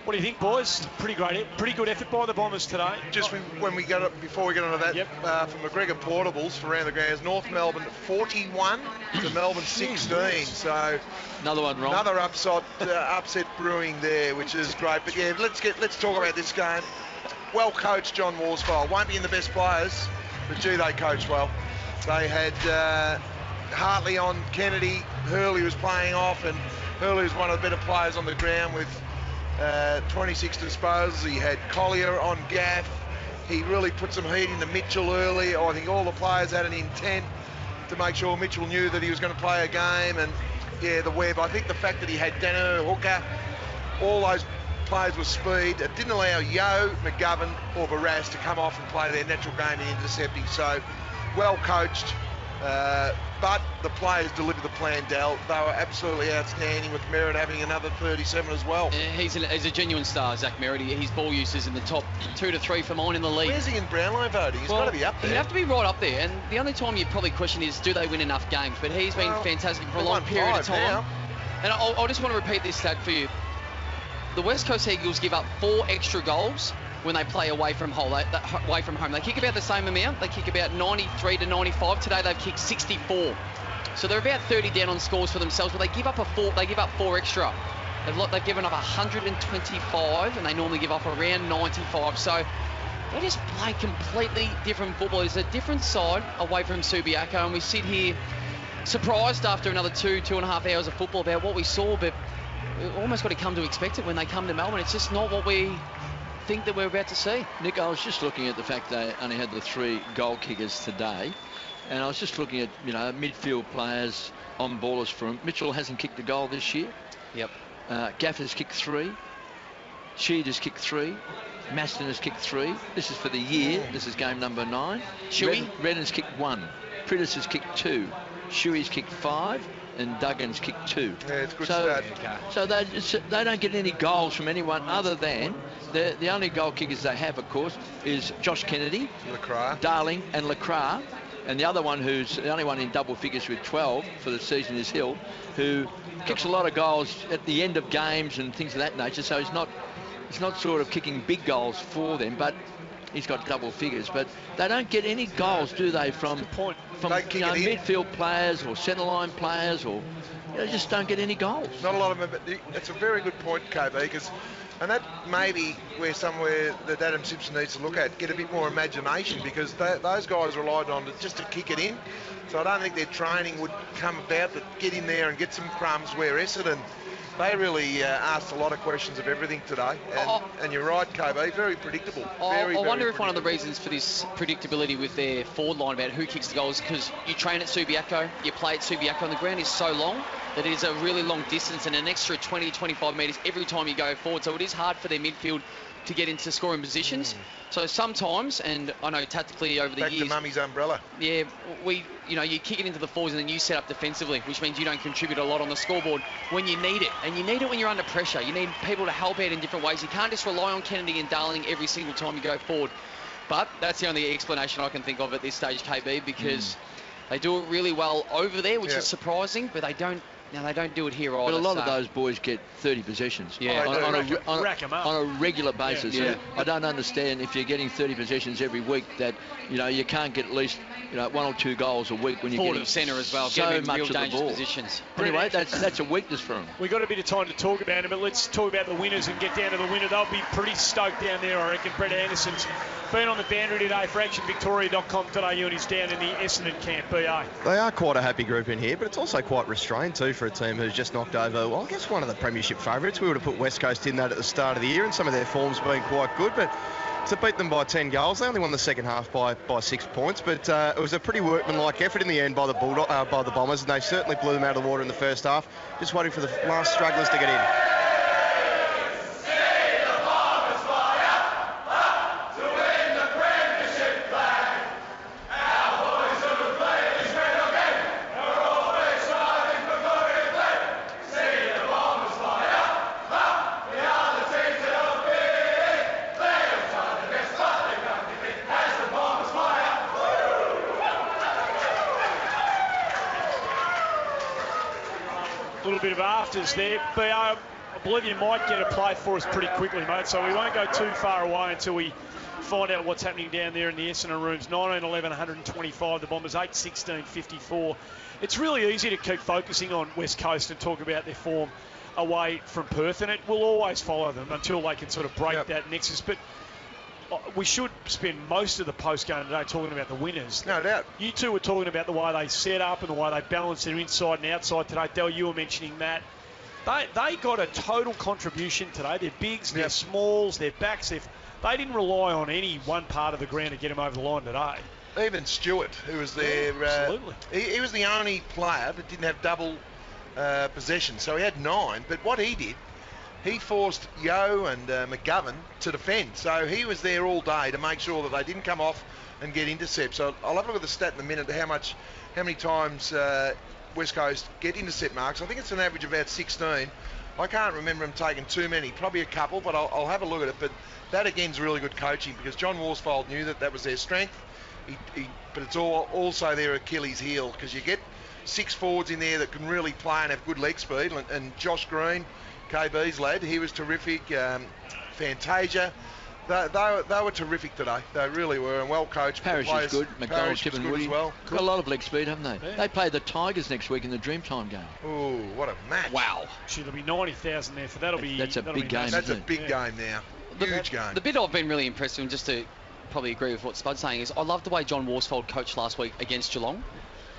What do you think, boys? Pretty good effort by the Bombers today. Just when we get up, before we get onto that, from McGregor Portables for around the grounds, North Melbourne 41 to Melbourne 16. So another one wrong. Another upset brewing there, which is great. But yeah, let's talk about this game. Well coached, John Worsfold. Won't be in the best players, but gee, they coached well. They had Hartley on Kennedy. Hurley was playing off, and Hurley was one of the better players on the ground with 26 disposals. He had Collier on Gaff. He really put some heat into Mitchell early. I think all the players had an intent to make sure Mitchell knew that he was going to play a game. And yeah, the Webb, I think the fact that he had Dano, Hooker, all those players with speed, it didn't allow Yo, McGovern or Barras to come off and play their natural game in intercepting. So well coached. But the players delivered the plan, Dal. They were absolutely outstanding, with Merritt having another 37 as well. He's a genuine star, Zach Merritt. His ball use is in the top 2 to 3 for mine in the league. Where's he in Brownlow voting? He's got to be up there. He'd have to be right up there. And the only time you'd probably question is, do they win enough games? But he's been fantastic for a long period of time. Now. And I just want to repeat this stat for you. The West Coast Eagles give up 4 extra goals when they play away from home. They kick about the same amount. They kick about 93 to 95. Today they've kicked 64. So they're about 30 down on scores for themselves, but they give up 4 extra. They've given up 125, and they normally give up around 95. So they just play completely different football. It's a different side away from Subiaco, and we sit here surprised after another 2.5 hours of football about what we saw, but we almost got to come to expect it when they come to Melbourne. It's just not what we think that we're about to see. Nick, I was just looking at the fact they only had the 3 goal kickers today, and I was just looking at, midfield players on ballers for him. Mitchell hasn't kicked a goal this year. Yep. Gaff has kicked 3. Sheed has kicked 3. Maston has kicked 3. This is for the year. This is game number 9. Redden's kicked 1. Prittis has kicked 2. Shuey's kicked 5. And Duggan's kicked 2. Yeah, it's good start. So they don't get any goals from anyone other than the only goal kickers they have, of course, is Josh Kennedy, Lacroix, Darling, and Lacroix. And the other one, who's the only one in double figures with 12 for the season, is Hill, who kicks a lot of goals at the end of games and things of that nature. So he's not sort of kicking big goals for them, but he's got double figures. But they don't get any goals, do they, from midfield players or centre line players, or just don't get any goals. Not a lot of them, but it's a very good point, KB, and that may be somewhere that Adam Simpson needs to look at, get a bit more imagination, because those guys relied on it just to kick it in. So I don't think their training would come about to get in there and get some crumbs, where Essendon, they really asked a lot of questions of everything today. And you're right, KB, very predictable. I wonder if one of the reasons for this predictability with their forward line about who kicks the goals, because you train at Subiaco, you play at Subiaco, and the ground is so long that it is a really long distance and an extra 20-25 metres every time you go forward. So it is hard for their midfield to get into scoring positions. So sometimes, and I know tactically over the years... Back to Mummy's umbrella. Yeah, you kick it into the forwards and then you set up defensively, which means you don't contribute a lot on the scoreboard when you need it. And you need it when you're under pressure. You need people to help out in different ways. You can't just rely on Kennedy and Darling every single time you go forward. But that's the only explanation I can think of at this stage, KB, because they do it really well over there, which is surprising, but they don't do it here either. But a lot of those boys get 30 possessions on a regular basis. Yeah. I don't understand, if you're getting 30 possessions every week, that you can't get at least 1 or 2 goals a week when you're getting centre as well, so much real of the ball. Positions. Anyway, that's a weakness for them. We've got a bit of time to talk about it, but let's talk about the winners and get down to the winner. They'll be pretty stoked down there, I reckon. Brett Anderson's been on the boundary today for actionvictoria.com.au, and he's down in the Essendon camp, BA. They are quite a happy group in here, but it's also quite restrained too for a team who's just knocked over, well, I guess one of the premiership favourites. We would have put West Coast in that at the start of the year, and some of their form's been quite good, but to beat them by 10 goals, they only won the second half by 6 points, but it was a pretty workmanlike effort in the end by the Bombers, and they certainly blew them out of the water in the first half. Just waiting for the last strugglers to get in. Bit of afters there, but Oblivion might get a play for us pretty quickly, mate, so we won't go too far away until we find out what's happening down there in the Essendon rooms. 19-11, 125. The Bombers 8-16, 54. It's really easy to keep focusing on West Coast and talk about their form away from Perth, and it will always follow them until they can sort of break that nexus. But we should spend most of the post-game today talking about the winners. No doubt. You two were talking about the way they set up and the way they balance their inside and outside today. Del, you were mentioning that. They got a total contribution today. Their bigs, their smalls, their backs. They didn't rely on any one part of the ground to get them over the line today. Even Stewart, who was there, absolutely. He was the only player that didn't have double possession, so he had 9. But what he did, he forced Yo and McGovern to defend. So he was there all day to make sure that they didn't come off and get intercepts. So I'll have a look at the stat in a minute, how many times West Coast get intercept marks. I think it's an average of about 16. I can't remember them taking too many, probably a couple, but I'll have a look at it. But that again is really good coaching, because John Worsfold knew that was their strength. But it's also their Achilles heel, because you get 6 forwards in there that can really play and have good leg speed. And Josh Green, KB's lad, he was terrific. Fantasia. They were terrific today. They really were, and well coached. Parrish is good. McDonald, Chip and Woody. Well. Got a lot of leg speed, haven't they? Yeah. They play the Tigers next week in the Dreamtime game. Oh, what a match! Wow. Actually, there'll be 90,000 there, so that's a big game. That's a big game now. Huge game. The bit I've been really impressed with, just to probably agree with what Spud's saying, is I love the way John Worsfold coached last week against Geelong.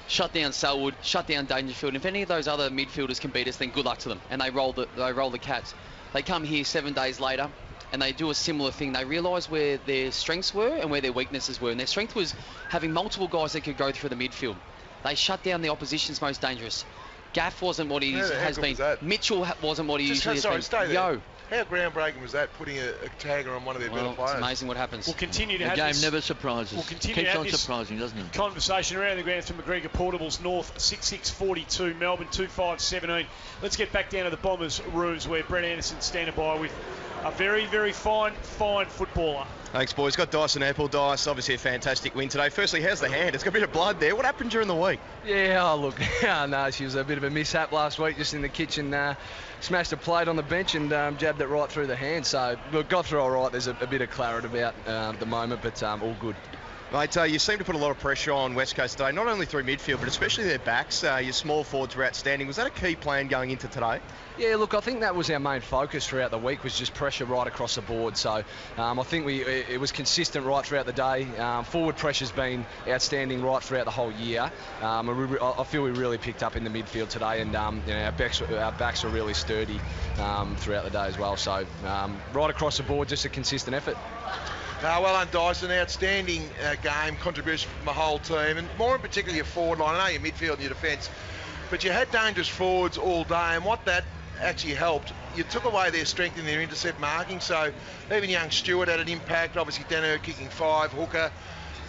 Shut down Selwood, shut down Dangerfield. And if any of those other midfielders can beat us, then good luck to them. And they roll the Cats. They come here 7 days later, and they do a similar thing. They realise where their strengths were and where their weaknesses were. And their strength was having multiple guys that could go through the midfield. They shut down the opposition's most dangerous. Gaff wasn't what he has been. Mitchell wasn't what he usually has been. Yo. How groundbreaking was that, putting a tagger on one of their better players? It's amazing what happens. We'll continue to the have game this. Never surprises. We'll continue Keeps to on have this surprising, doesn't it? Conversation around the ground from McGregor Portables North, 6642, Melbourne 2517. Let's get back down to the Bombers' rooms, where Brett Anderson's standing by with a very, very fine footballer. Thanks, boys. Got Dyson Apple. Dice, obviously a fantastic win today. Firstly, how's the hand? It's got a bit of blood there. What happened during the week? Yeah, look, no, she was a bit of a mishap last week, just in the kitchen. Smashed a plate on the bench and jabbed it right through the hand. So we got through all right. There's a bit of claret about at the moment, but all good. Mate, you seem to put a lot of pressure on West Coast today, not only through midfield, but especially their backs. Your small forwards were outstanding. Was that a key plan going into today? Yeah, look, I think that was our main focus throughout the week, was just pressure right across the board. So I think it was consistent right throughout the day. Forward pressure's been outstanding right throughout the whole year. I feel we really picked up in the midfield today, and our backs were really sturdy throughout the day as well. So right across the board, just a consistent effort. Well done, Dyson. Outstanding game, contribution from the whole team, and more in particular your forward line. I know your midfield and your defence, but you had dangerous forwards all day, and what that actually helped, you took away their strength in their intercept marking. So even young Stewart had an impact. Obviously, Denner kicking 5, Hooker,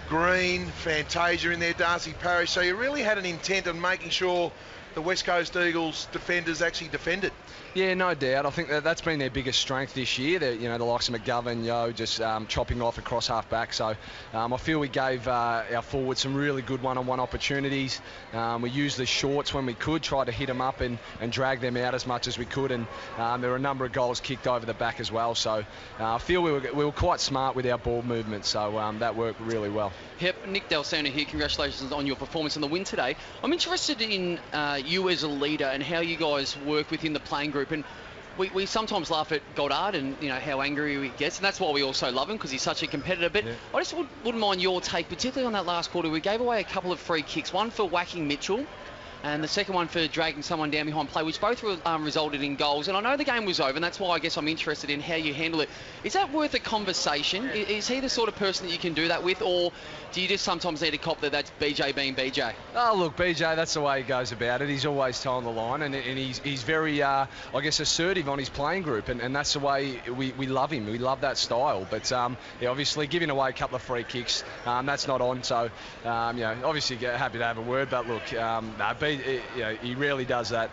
Green, Fantasia in there, Darcy Parrish. So you really had an intent on making sure the West Coast Eagles defenders actually defended. Yeah, no doubt. I think that's been their biggest strength this year. The likes of McGovern, Yo, just chopping off across half back. So I feel we gave our forwards some really good one-on-one opportunities. We used the shorts when we could, tried to hit them up and drag them out as much as we could. And there were a number of goals kicked over the back as well. So I feel we were quite smart with our ball movement. So that worked really well. Yep, Nick Dalsano here. Congratulations on your performance in the win today. I'm interested in you as a leader and how you guys work within the playing group. And we sometimes laugh at Goddard and how angry he gets, and that's why we also love him, because he's such a competitor. But I just wouldn't mind your take, particularly on that last quarter. We gave away a couple of free kicks, one for whacking Mitchell and the second one for dragging someone down behind play, which both resulted in goals. And I know the game was over, and that's why I guess I'm interested in how you handle it. Is that worth a conversation? Is he the sort of person that you can do that with, or do you just sometimes need a cop that's BJ being BJ? Oh, look, BJ, that's the way he goes about it. He's always toeing the line, and he's very, I guess, assertive on his playing group, and that's the way we love him. We love that style. But, obviously, giving away a couple of free kicks, that's not on. So, obviously happy to have a word. But, look, he really does that.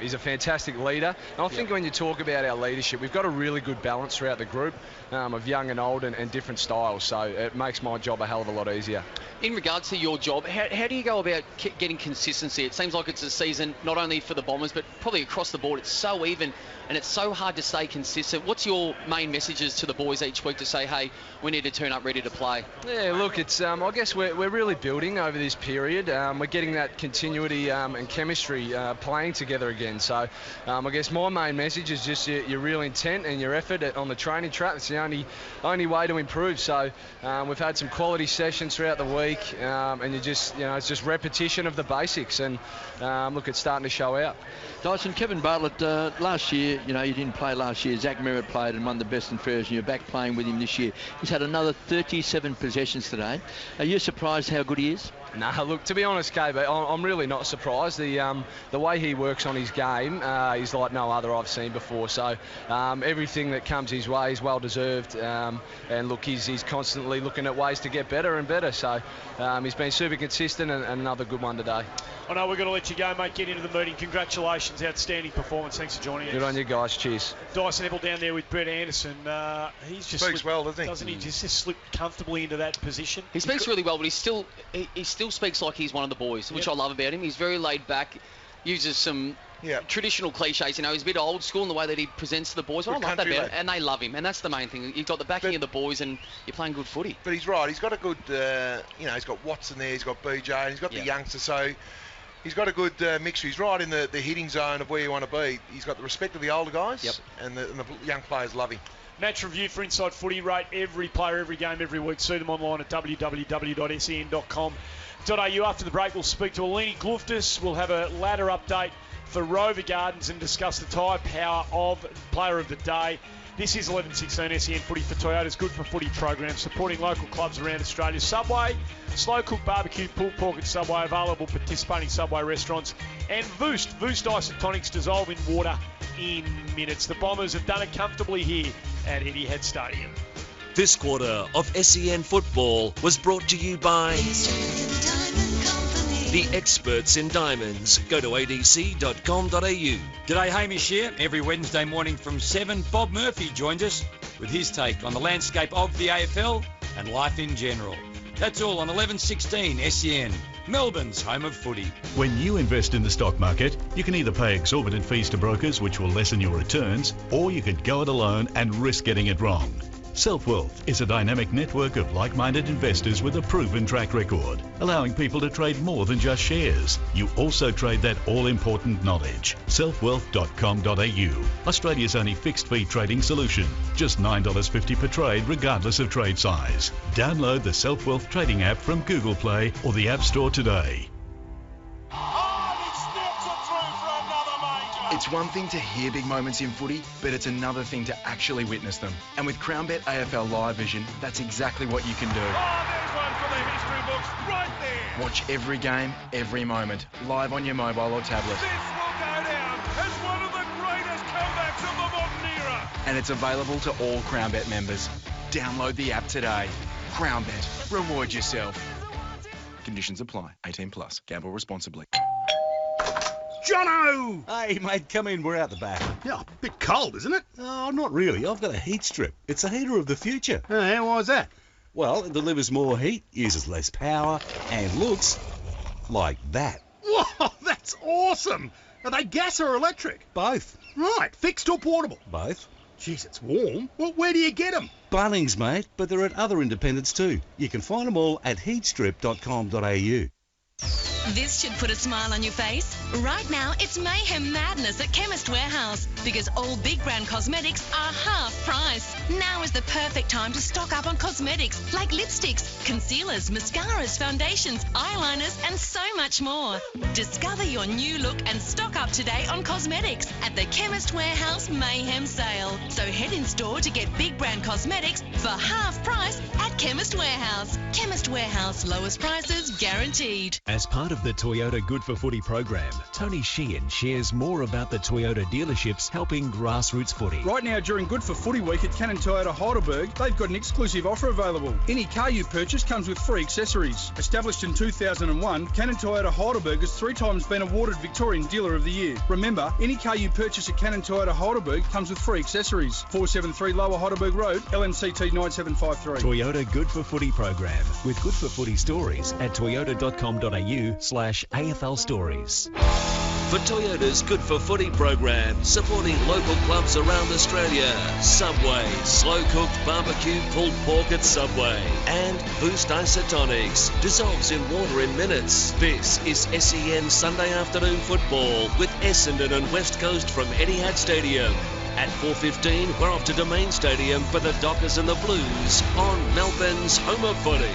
He's a fantastic leader. And I think when you talk about our leadership, we've got a really good balance throughout the group of young and old and different styles. So it makes my job a hell of a lot easier. In regards to your job, how do you go about getting consistency? It seems like it's a season not only for the Bombers, but probably across the board. It's so even and it's so hard to stay consistent. What's your main messages to the boys each week to say, hey, we need to turn up ready to play? Yeah, look, it's I guess we're really building over this period. We're getting that continuity and chemistry playing together again. So I guess my main message is just your real intent and your effort on the training track. It's the only way to improve. So we've had some quality sessions throughout the week, and it's just repetition of the basics. And look, it's starting to show out. Dyson, Kevin Bartlett, last year, you didn't play last year. Zach Merritt played and won the best and fairest, and you're back playing with him this year. He's had another 37 possessions today. Are you surprised how good he is? No, look, to be honest, KB, I'm really not surprised. The way he works on his game is like no other I've seen before. So everything that comes his way is well deserved. And look, he's constantly looking at ways to get better and better. So he's been super consistent and another good one today. I know we're going to let you go, mate. Get into the meeting. Congratulations, outstanding performance. Thanks for joining us. Good on you guys. Cheers. Dyson Neville down there with Brett Anderson. He's just speaks well, doesn't he? Doesn't he? Just slipped comfortably into that position. He speaks really well, but he still speaks like he's one of the boys, which I love about him. He's very laid back, uses some traditional cliches. He's a bit old school in the way that he presents to the boys. But I love that about it, and they love him, and that's the main thing. You've got the backing of the boys, and you're playing good footy. But he's right. He's got a good, he's got Watson there, he's got BJ, and he's got the youngster, so he's got a good mixture. He's right in the hitting zone of where you want to be. He's got the respect of the older guys, and the young players love him. Match review for Inside Footy. Rate every player, every game, every week. See them online at www.sen.com.au. After the break, we'll speak to Eleni Gluftis. We'll have a ladder update for Rover Gardens and discuss the tyre power of Player of the Day. This is 11:16 SEN Footy for Toyota's Good for Footy program, supporting local clubs around Australia. Subway, slow cooked barbecue, pulled pork at Subway, available participating Subway restaurants. And Voost isotonics dissolve in water in minutes. The Bombers have done it comfortably here at Etihad Stadium. This quarter of SEN Football was brought to you by the experts in diamonds. Go to adc.com.au. G'day, Hamish here. Every Wednesday morning from 7, Bob Murphy joins us with his take on the landscape of the AFL and life in general. That's all on 11:16 SEN, Melbourne's home of footy. When you invest in the stock market, you can either pay exorbitant fees to brokers, which will lessen your returns, or you could go it alone and risk getting it wrong. Self-Wealth is a dynamic network of like-minded investors with a proven track record, allowing people to trade more than just shares. You also trade that all-important knowledge. Selfwealth.com.au, Australia's only fixed-fee trading solution. Just $9.50 per trade, regardless of trade size. Download the Self-Wealth trading app from Google Play or the App Store today. It's one thing to hear big moments in footy, but it's another thing to actually witness them. And with CrownBet AFL Live Vision, that's exactly what you can do. Oh, there's one for the history books right there. Watch every game, every moment, live on your mobile or tablet. This will go down as one of the greatest comebacks of the modern era. And it's available to all CrownBet members. Download the app today. CrownBet. Reward yourself. Conditions apply. 18 plus. Gamble responsibly. Jono! Hey, mate, come in. We're out the back. Yeah, a bit cold, isn't it? Oh, not really. I've got a heat strip. It's a heater of the future. Yeah, why is that? Well, it delivers more heat, uses less power, and looks like that. Whoa, that's awesome! Are they gas or electric? Both. Right, fixed or portable? Both. Jeez, it's warm. Well, where do you get them? Bunnings, mate, but they're at other independents too. You can find them all at heatstrip.com.au. This should put a smile on your face. Right now, it's mayhem madness at Chemist Warehouse because all big brand cosmetics are half price. Now is the perfect time to stock up on cosmetics like lipsticks, concealers, mascaras, foundations, eyeliners, and so much more. Discover your new look and stock up today on cosmetics at the Chemist Warehouse Mayhem Sale. So head in store to get big brand cosmetics for half price at Chemist Warehouse. Chemist Warehouse, lowest prices guaranteed. As part of of the Toyota Good for Footy program, Tony Sheehan shares more about the Toyota dealerships helping grassroots footy. Right now, during Good for Footy week at Cannon Toyota Heidelberg, they've got an exclusive offer available. Any car you purchase comes with free accessories. Established in 2001, Cannon Toyota Heidelberg has 3 times been awarded Victorian Dealer of the Year. Remember, any car you purchase at Cannon Toyota Heidelberg comes with free accessories. 473 Lower Heidelberg Road, LNCT 9753. Toyota Good for Footy program with Good for Footy stories at toyota.com.au/AFL stories. For Toyota's Good for Footy program, supporting local clubs around Australia, Subway, slow-cooked barbecue pulled pork at Subway, and Boost Isotonics, dissolves in water in minutes. This is SEN Sunday afternoon football with Essendon and West Coast from Etihad Stadium. At 4:15, we're off to Domain Stadium for the Dockers and the Blues on Melbourne's home of footy.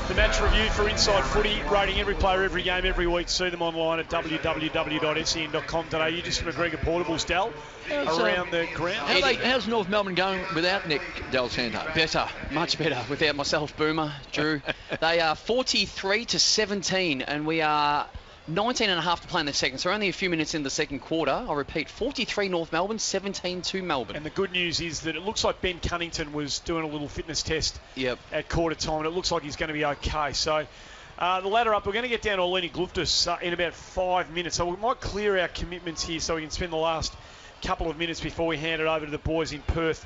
The match review for Inside Footy, rating every player, every game, every week. See them online at www.sen.com.au. Just from McGregor Portables, Dal, around the ground. How's North Melbourne going without Nick Del Santo? Better, much better. Without myself, Boomer, Drew. They are 43-17, and we are 19 and a half to play in the second, so only a few minutes in the second quarter. I'll repeat, 43 North Melbourne, 17 Melbourne. And the good news is that it looks like Ben Cunnington was doing a little fitness test at quarter time, and it looks like he's going to be okay. So the ladder up, we're going to get down to Eleni Gluftis in about 5 minutes, so we might clear our commitments here so we can spend the last couple of minutes before we hand it over to the boys in Perth,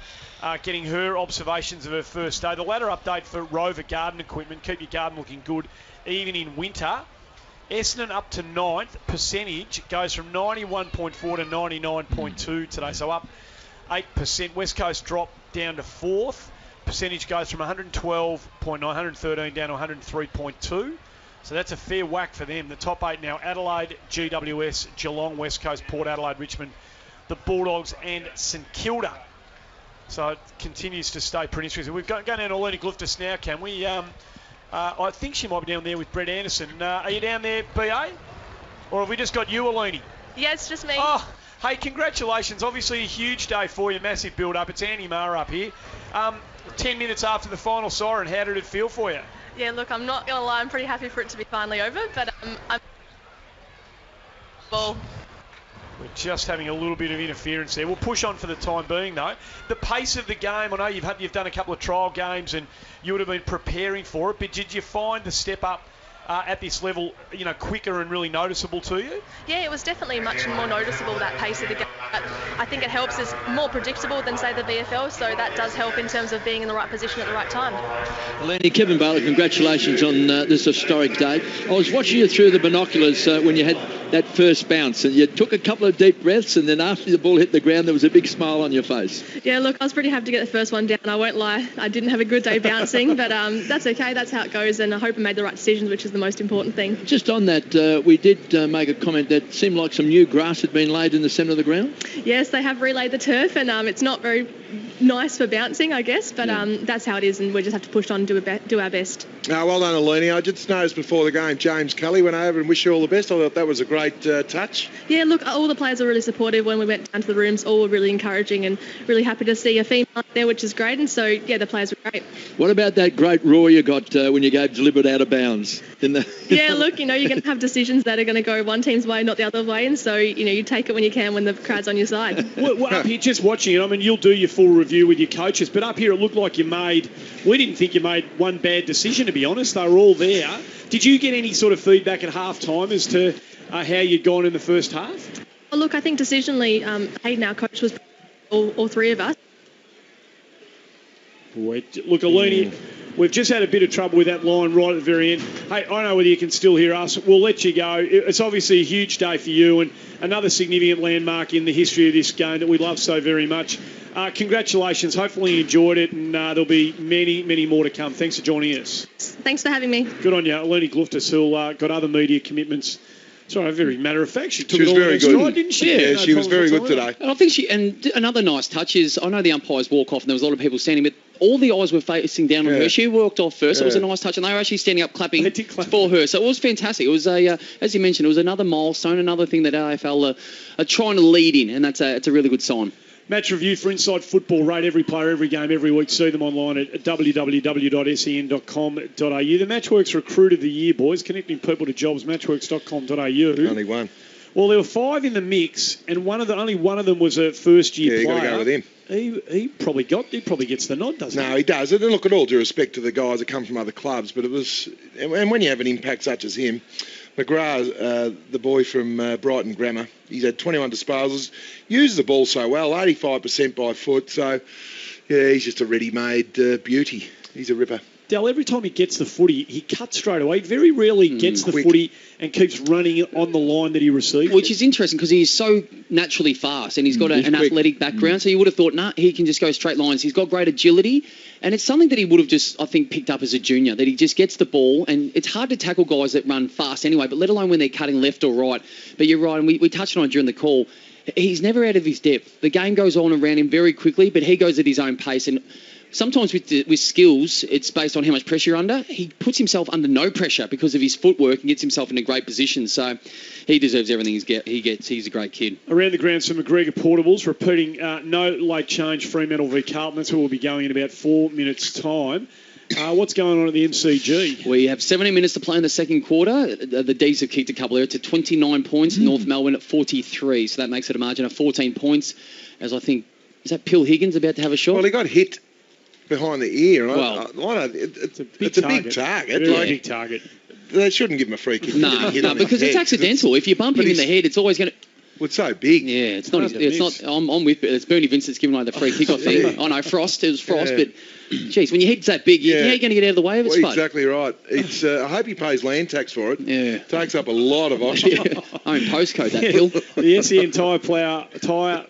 getting her observations of her first day. The ladder update for Rover Garden Equipment. Keep your garden looking good, even in winter. Essendon up to 9th. Percentage goes from 91.4 to 99.2 today, so up 8%. West Coast drop down to 4th. Percentage goes from 112.9, 113 down to 103.2. So that's a fair whack for them. The top 8 now: Adelaide, GWS, Geelong, West Coast, Port Adelaide, Richmond, the Bulldogs and St Kilda. So it continues to stay pretty interesting. We've got going down to Eleni Gluftis now, can we? I think she might be down there with Brett Anderson. Are you down there, BA? Or have we just got you, Eleni? Yeah, it's just me. Oh, hey, congratulations. Obviously a huge day for you, massive build-up. It's Annie Maher up here. 10 minutes after the final siren, how did it feel for you? Yeah, look, I'm not going to lie, I'm pretty happy for it to be finally over, but I'm... Well... We're just having a little bit of interference there. We'll push on for the time being, though. The pace of the game, I know you've done a couple of trial games and you would have been preparing for it, but did you find the step up at this level, quicker and really noticeable to you? Yeah, it was definitely much more noticeable, that pace of the game. But I think it helps. It's more predictable than, say, the VFL, so that does help in terms of being in the right position at the right time. Lenny, Kevin Bartlett, congratulations on this historic day. I was watching you through the binoculars when you had that first bounce, and you took a couple of deep breaths, and then after the ball hit the ground, there was a big smile on your face. Yeah, look, I was pretty happy to get the first one down. I won't lie, I didn't have a good day bouncing, but that's okay. That's how it goes, and I hope I made the right decisions, which is the most important thing. Just on that, we did make a comment that seemed like some new grass had been laid in the centre of the ground. Yes, they have relayed the turf, and it's not very nice for bouncing, I guess, but that's how it is, and we just have to push on and do our best. Well done, Eleni. I just noticed before the game, James Kelly went over and wished you all the best. I thought that was a great touch. Yeah, look, all the players were really supportive when we went down to the rooms. All were really encouraging and really happy to see a female there, which is great. And so, yeah, the players were great. What about that great roar you got when you gave deliberate out of bounds? Yeah, look, you're going to have decisions that are going to go one team's way, not the other way. And so, you take it when you can when the crowd's on your side. Well, up here, just watching it, I mean, you'll do your full review with your coaches, but up here it looked like we didn't think you made one bad decision, to be honest. They were all there. Did you get any sort of feedback at half-time as to how you'd gone in the first half? Well, look, I think decisionally, Hayden, our coach, was all three of us. Boy, look, Eleni, we've just had a bit of trouble with that line right at the very end. Hey, I don't know whether you can still hear us. We'll let you go. It's obviously a huge day for you and another significant landmark in the history of this game that we love so very much. Congratulations. Hopefully you enjoyed it, and there'll be many, many more to come. Thanks for joining us. Thanks for having me. Good on you. Eleni Gluftis, who got other media commitments. Sorry, very matter of fact. She took it all in stride, didn't she? Yeah, no, she was very good today. And I think another nice touch is, I know the umpires walk off and there was a lot of people standing, but all the eyes were facing down on her. She walked off first. It was a nice touch, and they were actually standing up clapping for her. So it was fantastic. It was as you mentioned, it was another milestone, another thing that AFL are trying to lead in, and that's a really good sign. Match review for Inside Football. Rate every player, every game, every week. See them online at www.sen.com.au. The Matchworks Recruit of the Year, boys. Connecting people to jobs, matchworks.com.au. Only one. Well, there were 5 in the mix, and only one of them was a first-year player. Yeah, you got to go with him. He probably gets the nod, doesn't he? No, he does. And look, at all due respect to the guys that come from other clubs, but it was... And when you have an impact such as him, McGrath, the boy from Brighton Grammar, he's had 21 disposals, uses the ball so well, 85% by foot, so, yeah, he's just a ready-made beauty. He's a ripper. Dell, every time he gets the footy, he cuts straight away. He very rarely gets the footy and keeps running on the line that he receives. Which is interesting because he's so naturally fast and he's got an athletic background. So you would have thought, he can just go straight lines. He's got great agility. And it's something that he would have just, I think, picked up as a junior, that he just gets the ball. And it's hard to tackle guys that run fast anyway, but let alone when they're cutting left or right. But you're right, and we touched on it during the call. He's never out of his depth. The game goes on around him very quickly, but he goes at his own pace. And sometimes with skills, it's based on how much pressure you're under. He puts himself under no pressure because of his footwork and gets himself in a great position. So he deserves everything he gets. He's a great kid. Around the ground, some McGregor Portables repeating no late change, Fremantle v Carlton. That's where we'll be going in about 4 minutes' time. What's going on at the MCG? We have 17 minutes to play in the second quarter. The D's have kicked a couple there to 29 points. North Melbourne at 43. So that makes it a margin of 14 points. As I think, is that Pill Higgins about to have a shot? Well, he got hit behind the ear. Well, it's a big target. Big target. They shouldn't give him a free kick. No, because it's accidental. If you bump him in the head, it's always going to... Well, it's so big. Yeah, it's not. I'm with. It's Bernie Vincent's giving away the free kick. I think. I know Frost. It was Frost, but geez, when your head's that big, how are you going to get out of the way of it? Well, exactly right. It's. I hope he pays land tax for it. Yeah, takes up a lot of oxygen. Own postcode that Bill. The SEN Tyre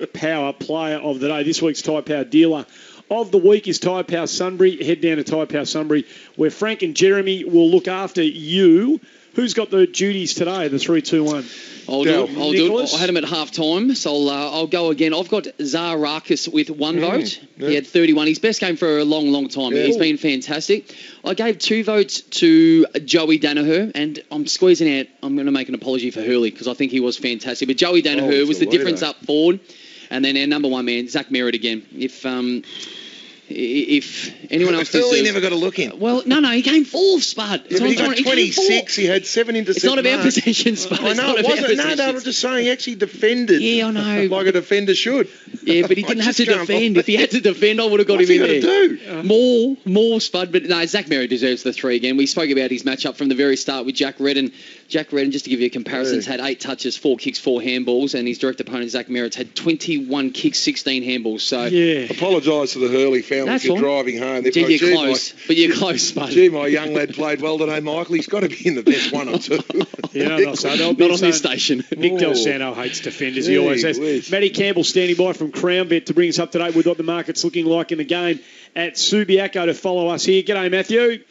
Power Player of the Day. This week's Tyre Power dealer of the week is Tyre Power Sunbury. Head down to Tyre Power Sunbury, where Frank and Jeremy will look after you. Who's got the duties today? The 3, 2, 1. I'll do it. I had him at half time, so I'll go again. I've got Zarakis with 1 vote. Yeah. He had 31. His best game for a long, long time. Yeah. He's been fantastic. I gave 2 votes to Joey Danaher, and I'm squeezing out. I'm going to make an apology for Hurley because I think he was fantastic. But Joey Danaher was the difference up forward. And then our number 1 man, Zach Merritt again. If anyone else deserves... Hurley never got a look in. Well, no, he came 4th, Spud. Yeah, but he got 26. He had 7 interceptions. It's not about possession, Spud. I know, it wasn't. No, I was just saying he actually defended. Yeah, I know. Like a defender should. Yeah, but he didn't have to defend. If he had to defend, I would have got him in there. What's he going to do? More, Spud. But no, Zach Merritt deserves the 3 again. We spoke about his matchup from the very start with Jack Redden. Jack Redden, just to give you a comparison, had 8 touches, 4 kicks, 4 handballs, and his direct opponent, Zach Merritt's had 21 kicks, 16 handballs. So, apologise to the Hurley family if you're driving home. But you're close, mate. Gee, my young lad played well today, Michael. He's got to be in the best 1 or 2. Not on this station. Mick Del Santo hates defenders. He always has. Matty Campbell standing by from Crown Bet to bring us up to date with what the market's looking like in the game at Subiaco to follow us here. G'day, Matthew.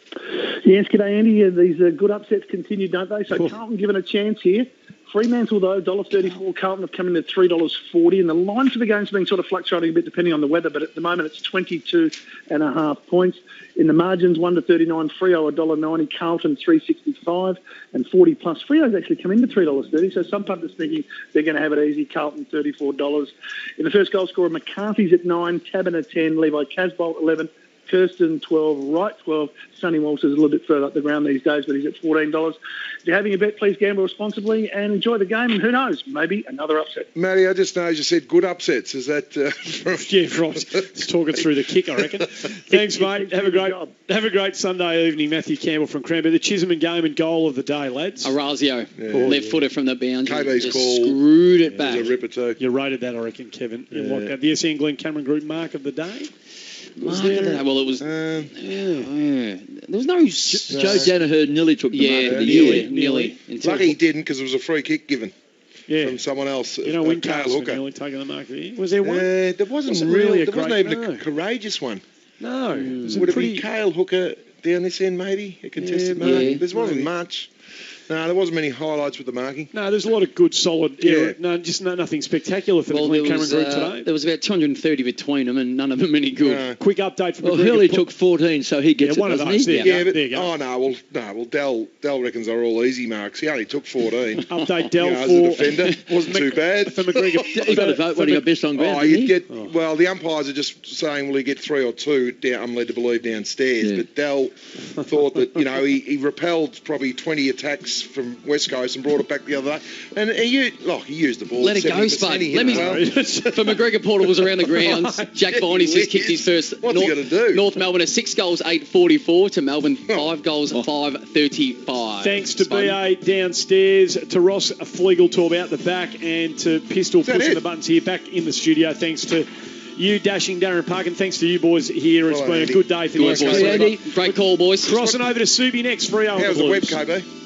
Yes, g'day, Andy. These good upsets continued, don't they? So Carlton given a chance here. Fremantle, though, $1.34. Carlton have come in at $3.40. And the line for the game's been sort of fluctuating a bit depending on the weather, but at the moment it's 22.5 points. In the margins, 1 to 39, Freo $1.90, Carlton $3.65, and 40 plus. Freo's actually come into $3.30, so some punters thinking they're going to have it easy. Carlton $34. In the first goal scorer, McCarthy's at 9, Tabin at 10, Levi Casbolt 11, Kirsten 12, Wright 12. Sonny Walsh is a little bit further up the ground these days, but he's at $14. If you're having a bet, please gamble responsibly and enjoy the game. And who knows, maybe another upset. Matty, I just know you said good upsets. Is that... Yeah, right. Just talking through the kick, I reckon. Thanks, mate. Have a great Sunday evening. Matthew Campbell from Cranberry. The Chisholm game and goal of the day, lads. Orazio, left footer from the boundary. KB's call. Screwed it back. It was a ripper too. You rated that, I reckon, Kevin. Yeah. The SEN Glen Cameron Group mark of the day. Well, it was. There was no. Joe Danaher nearly took the mark. Nearly. Lucky he didn't because it was a free kick given from someone else. Wincaster nearly taking the mark. Was there one? There wasn't really. There wasn't even a courageous one. No. Would it be Cale Hooker? down this end, maybe? A contested marking? Yeah, There wasn't much. No, there wasn't many highlights with the marking. No, there's a lot of good, solid. Nothing spectacular for the Glen Cameron group today. There was about 230 between them, and none of them any good. Quick update from. Well, Hurley took 14, so he gets one it, of doesn't those. he? There you go. Oh no, Dell reckons they're all easy marks. He only took 14. Update Dell as for a defender, wasn't too bad. For McGregor. He got a vote when he got best on ground. Well, the umpires are just saying, will he get 3 or 2? Down, I'm led to believe downstairs, but Dell thought that he repelled probably 20 attacks from West Coast and brought it back the other day, and he used the ball. Let it go, Spud. For McGregor Porter was around the grounds. Jack Viney's just kicked his first. What's he going to do? North Melbourne are 6 goals, 8:44 to Melbourne 5 goals, 5:35. Thanks to BA downstairs, to Ross Flegel out the back, and to Pistol pushing the buttons here back in the studio. Thanks to you, Dashing Darren Park, and thanks to you boys here. It's been a good day for the West Coast. Great call, boys. Crossing over to Subi next, Freo. How's the web, KB?